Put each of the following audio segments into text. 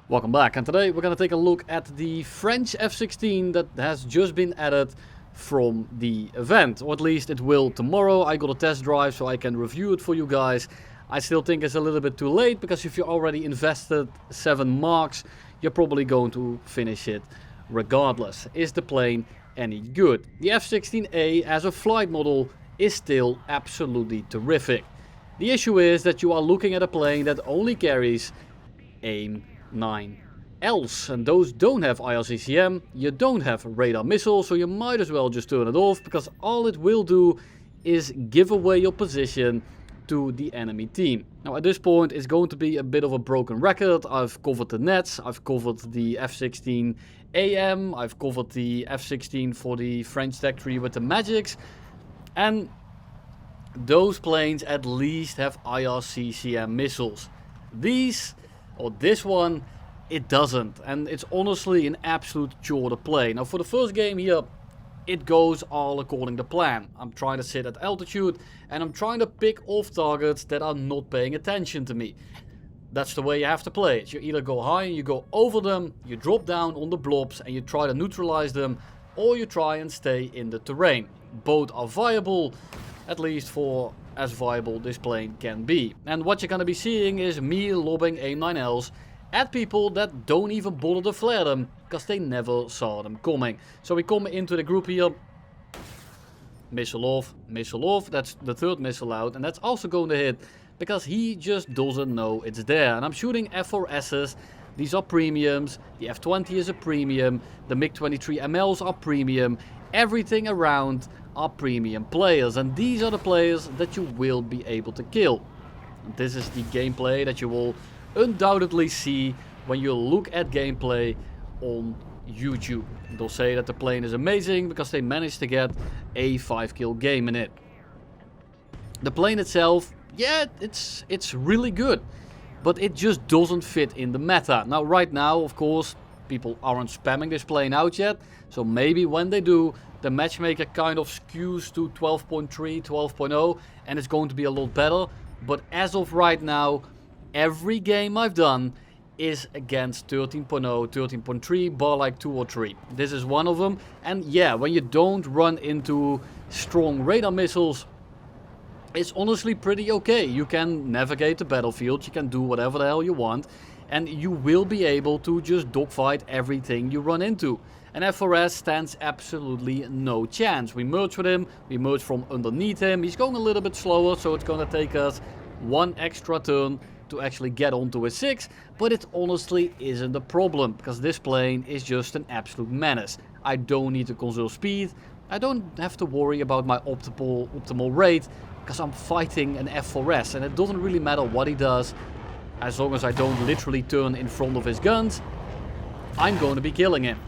Welcome back, and today we're going to take a look at the French F-16 that has just been added from the event, or at least it will tomorrow. I got a test drive so I can review it for you guys. I still think it's a little bit too late, because if you already invested 7 marks, you're probably going to finish it regardless. Is the plane any good? The F-16A as a flight model is still absolutely terrific. The issue is that you are looking at a plane that only carries AIM 9Ls, and those don't have IRCCM, you don't have radar missiles, so you might as well just turn it off, because all it will do is give away your position to the enemy team. Now at this point it's going to be a bit of a broken record. I've covered the nets, I've covered the F-16AM, I've covered the F-16 for the French Tech 3 with the Magics, and those planes at least have IRCCM missiles. This one, it doesn't, and it's honestly an absolute chore to play. Now for the first game here, it goes all according to plan. I'm trying to sit at altitude and I'm trying to pick off targets that are not paying attention to me. That's the way you have to play it. You either go high and you go over them, you drop down on the blobs and you try to neutralize them, or you try and stay in the terrain. Both are viable, at least for as viable this plane can be. And what you're going to be seeing is me lobbing AIM 9Ls at people that don't even bother to flare them, because they never saw them coming. So we come into the group here, missile off, that's the third missile out, and that's also going to hit, because he just doesn't know it's there. And I'm shooting F4Ss, these are premiums, the F20 is a premium, the MiG-23 MLs are premium, everything around are premium players, and these are the players that you will be able to kill. And this is the gameplay that you will undoubtedly see when you look at gameplay on YouTube. They'll say that the plane is amazing because they managed to get a 5-kill game in it. The plane itself, yeah, it's really good, but it just doesn't fit in the meta. Now right now, of course, people aren't spamming this plane out yet, so maybe when they do, the matchmaker kind of skews to 12.3, 12.0, and it's going to be a lot better. But as of right now, every game I've done is against 13.0, 13.3, bar like 2 or 3. This is one of them, and yeah, when you don't run into strong radar missiles, it's honestly pretty okay. You can navigate the battlefield, you can do whatever the hell you want, and you will be able to just dogfight everything you run into. And F4S stands absolutely no chance. We merge with him, we merge from underneath him, he's going a little bit slower, so it's going to take us one extra turn to actually get onto his 6, but it honestly isn't a problem, because this plane is just an absolute menace. I don't need to conserve speed, I don't have to worry about my optimal rate, because I'm fighting an F4S, and it doesn't really matter what he does, as long as I don't literally turn in front of his guns, I'm going to be killing him.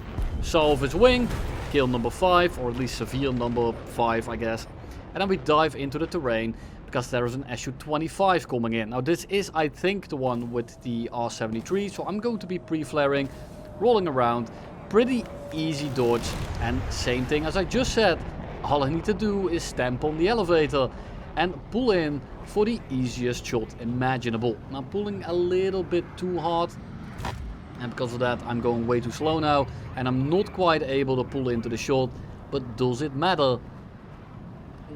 Solve his wing, kill number 5, or at least severe number 5 I guess, and then we dive into the terrain, because there is an Su-25 coming in. Now this is, I think, the one with the R-73, so I'm going to be pre-flaring, rolling around, pretty easy dodge, and same thing as I just said, all I need to do is stamp on the elevator and pull in for the easiest shot imaginable. I'm pulling a little bit too hard, and because of that I'm going way too slow now, and I'm not quite able to pull into the shot, but does it matter?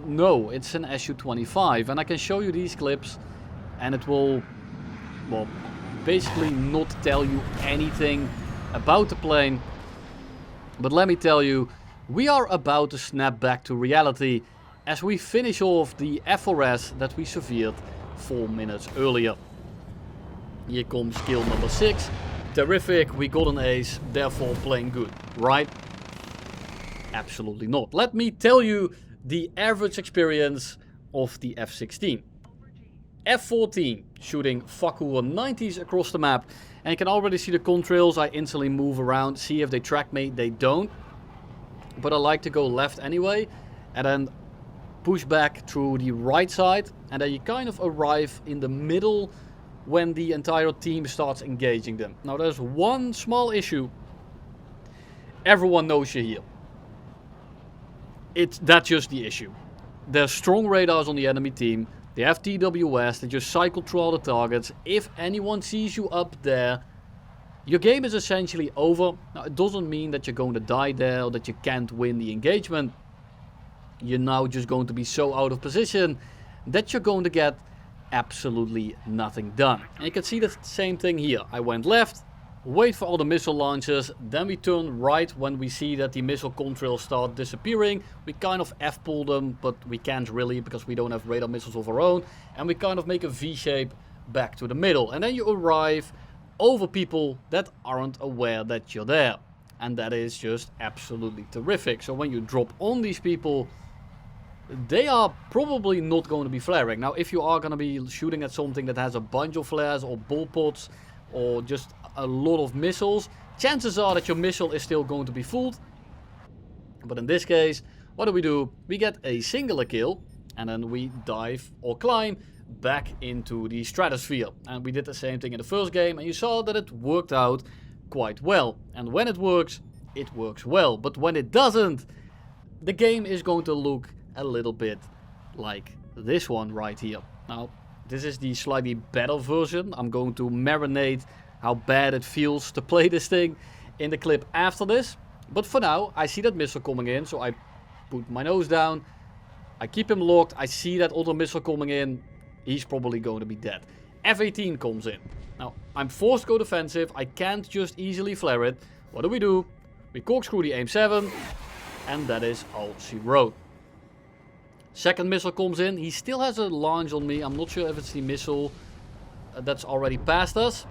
No, it's an Su-25, and I can show you these clips and it will, well, basically not tell you anything about the plane, but let me tell you, we are about to snap back to reality as we finish off the F4S that we severed 4 minutes earlier. Here comes kill number 6. Terrific, we got an ace, therefore playing good, right? Absolutely not. Let me tell you the average experience of the F-16. F-14 shooting Fakura 90s across the map, and you can already see the contrails. I instantly move around, see if they track me. They don't, but I like to go left anyway, and then push back through the right side, and then you kind of arrive in the middle when the entire team starts engaging them. Now there's one small issue. Everyone knows you're here. That's just the issue. There's strong radars on the enemy team. They have TWS, they just cycle through all the targets. If anyone sees you up there, your game is essentially over. Now, it doesn't mean that you're going to die there or that you can't win the engagement. You're now just going to be so out of position that you're going to get absolutely nothing done. And you can see the same thing here. I went left, wait for all the missile launches, then we turn right when we see that the missile contrails start disappearing. We kind of F-pull them, but we can't really because we don't have radar missiles of our own. And we kind of make a V-shape back to the middle. And then you arrive over people that aren't aware that you're there. And that is just absolutely terrific. So when you drop on these people, they are probably not going to be flaring. Now, if you are going to be shooting at something that has a bunch of flares or ball pods or just a lot of missiles, chances are that your missile is still going to be fooled. But in this case, what do? We get a singular kill and then we dive or climb back into the stratosphere. And we did the same thing in the first game and you saw that it worked out quite well. And when it works well. But when it doesn't, the game is going to look a little bit like this one right here. Now, this is the slightly better version. I'm going to marinate how bad it feels to play this thing in the clip after this. But for now, I see that missile coming in, so I put my nose down. I keep him locked. I see that other missile coming in. He's probably going to be dead. F-18 comes in. Now, I'm forced to go defensive. I can't just easily flare it. What do? We corkscrew the AIM-7, and that is all she wrote. Second missile comes in. He still has a launch on me. I'm not sure if it's the missile that's already past us.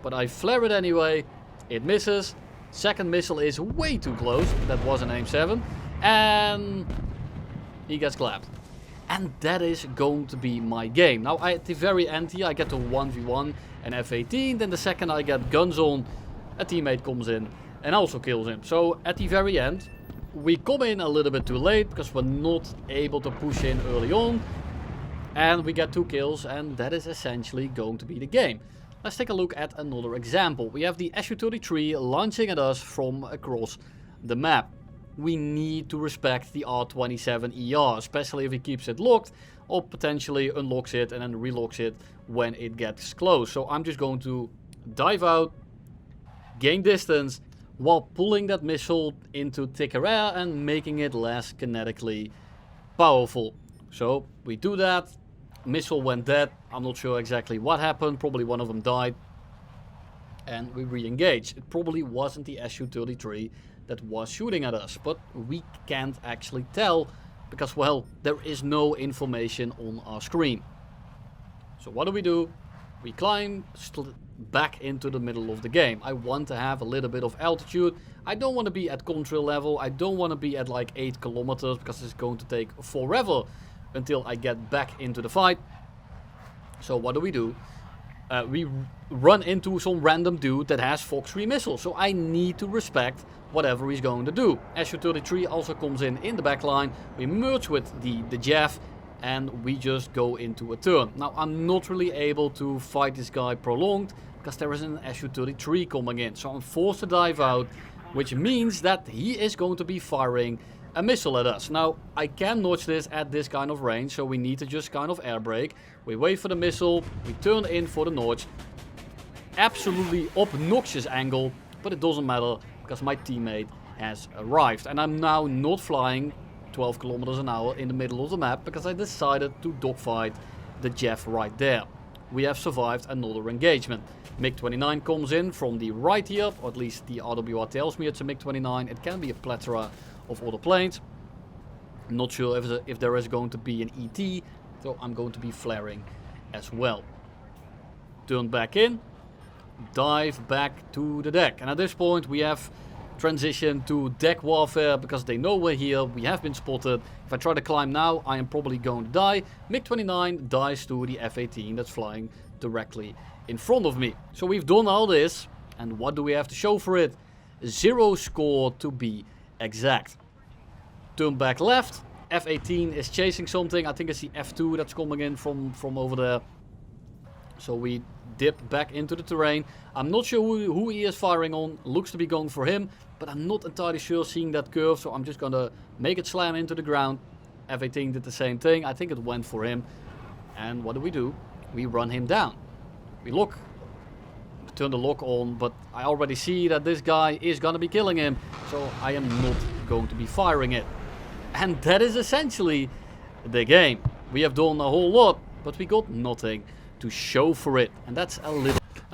But I flare it anyway. It misses. Second missile is way too close. That was an AIM-7. And he gets clapped. And that is going to be my game. Now, at the very end here, I get to 1v1 an F-18. Then the second I get guns on, a teammate comes in and also kills him. So at the very end, we come in a little bit too late because we're not able to push in early on. And we get 2 kills, and that is essentially going to be the game. Let's take a look at another example. We have the Su-33 launching at us from across the map. We need to respect the R-27ER, especially if he keeps it locked or potentially unlocks it and then relocks it when it gets close. So I'm just going to dive out, gain distance, while pulling that missile into thicker air and making it less kinetically powerful. So we do that. Missile went dead. I'm not sure exactly what happened. Probably one of them died. And we re-engage. It probably wasn't the Su-33 that was shooting at us. But we can't actually tell because, well, there is no information on our screen. So what do? We climb back into the middle of the game. I want to have a little bit of altitude. I don't want to be at contrail level. I don't want to be at like 8 kilometers because it's going to take forever until I get back into the fight. So what do? We run into some random dude that has Fox 3 missiles. So I need to respect whatever he's going to do. Su-33 also comes in the backline. We merge with the JAF. And we just go into a turn. Now, I'm not really able to fight this guy prolonged because there is an Su-33 coming in. So I'm forced to dive out, which means that he is going to be firing a missile at us. Now, I can notch this at this kind of range, so we need to just kind of air brake. We wait for the missile, we turn in for the notch. Absolutely obnoxious angle, but it doesn't matter because my teammate has arrived. And I'm now not flying 12 kilometers an hour in the middle of the map because I decided to dogfight the JAF right there. We have survived another engagement. MiG-29 comes in from the right here, or at least the RWR tells me it's a MiG-29. It can be a plethora of other planes. I'm not sure if there is going to be an ET, so I'm going to be flaring as well. Turn back in, dive back to the deck. And at this point we have transition to deck warfare because they know we're here. We have been spotted. If I try to climb now, I am probably going to die. MiG-29 dies to the F-18 that's flying directly in front of me. So we've done all this, and what do we have to show for it? 0 score to be exact. Turn back left. F-18 is chasing something. I think it's the F-2 that's coming in from over there. So we dip back into the terrain. I'm not sure who he is firing on. Looks to be going for him, but I'm not entirely sure seeing that curve, so I'm just gonna make it slam into the ground. F-18 did the same thing. I think it went for him. And what do? We run him down. We look. turn the lock on, but I already see that this guy is gonna be killing him, so I am not going to be firing it. And that is essentially the game. We have done a whole lot, but we got nothing to show for it. And that's a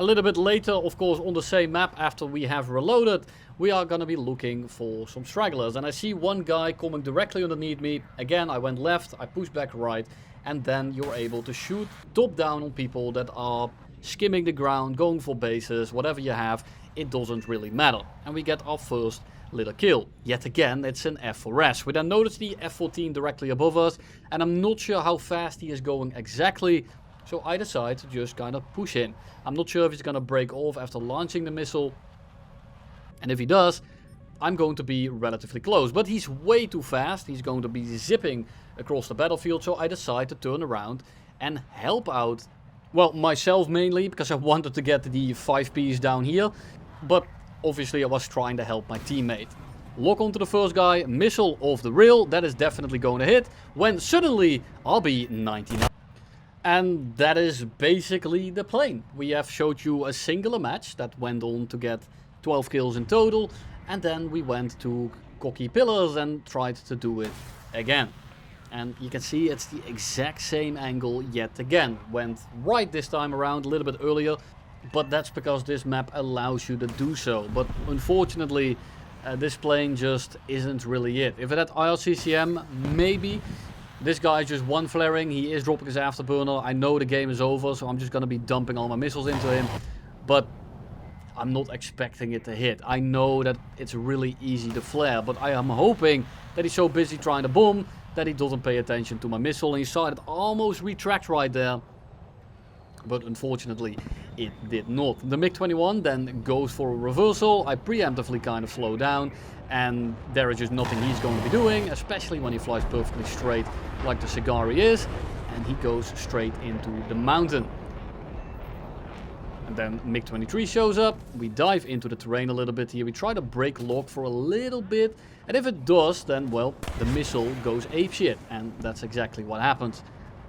little bit later, of course, on the same map after we have reloaded, we are gonna be looking for some stragglers. And I see one guy coming directly underneath me. Again, I went left, I pushed back right, and then you're able to shoot top down on people that are skimming the ground, going for bases, whatever you have, it doesn't really matter. And we get our first little kill. Yet again, it's an F4S. We then notice the F-14 directly above us, and I'm not sure how fast he is going exactly, so I decide to just kind of push in. I'm not sure if he's gonna break off after launching the missile, and if he does, I'm going to be relatively close. But he's way too fast, he's going to be zipping across the battlefield, so I decide to turn around and help out, well, myself mainly, because I wanted to get the 5-piece down here, but obviously I was trying to help my teammate. Lock onto the first guy, missile off the rail, that is definitely going to hit, when suddenly I'll be 99. And that is basically the plane. We have showed you a singular match that went on to get 12 kills in total, and then we went to cocky pillars and tried to do it again. And you can see it's the exact same angle yet again. Went right this time around, a little bit earlier, but that's because this map allows you to do so. But unfortunately, this plane just isn't really it. If it had IRCCM, maybe. This guy is just one flaring, he is dropping his afterburner. I know the game is over, so I'm just gonna be dumping all my missiles into him. But I'm not expecting it to hit. I know that it's really easy to flare, but I am hoping that he's so busy trying to bomb that he doesn't pay attention to my missile. And he saw it almost retract right there. But unfortunately, it did not. The MiG-21 then goes for a reversal. I preemptively kind of slow down, and there is just nothing he's going to be doing, especially when he flies perfectly straight like the cigar he is, and he goes straight into the mountain. And then MiG-23 shows up, we dive into the terrain a little bit here, we try to break lock for a little bit, and if it does, then, well, the missile goes apeshit, and that's exactly what happens.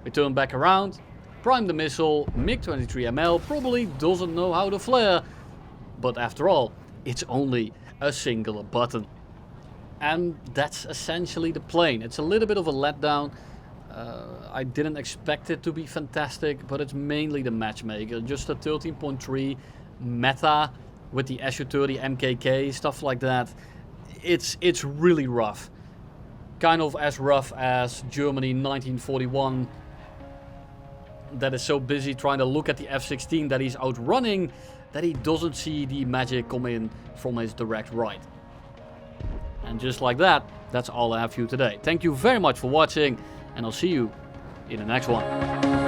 We turn back around, prime the missile, MiG-23ML probably doesn't know how to flare, but after all, it's only a singular button. And that's essentially the plane. It's a little bit of a letdown. I didn't expect it to be fantastic, but it's mainly the matchmaker. Just a 13.3 meta with the Su-30 MKK, stuff like that. It's really rough. Kind of as rough as Germany 1941, that is so busy trying to look at the F-16 that he's outrunning, that he doesn't see the magic come in from his direct right. And just like that, that's all I have for you today. Thank you very much for watching, and I'll see you in the next one.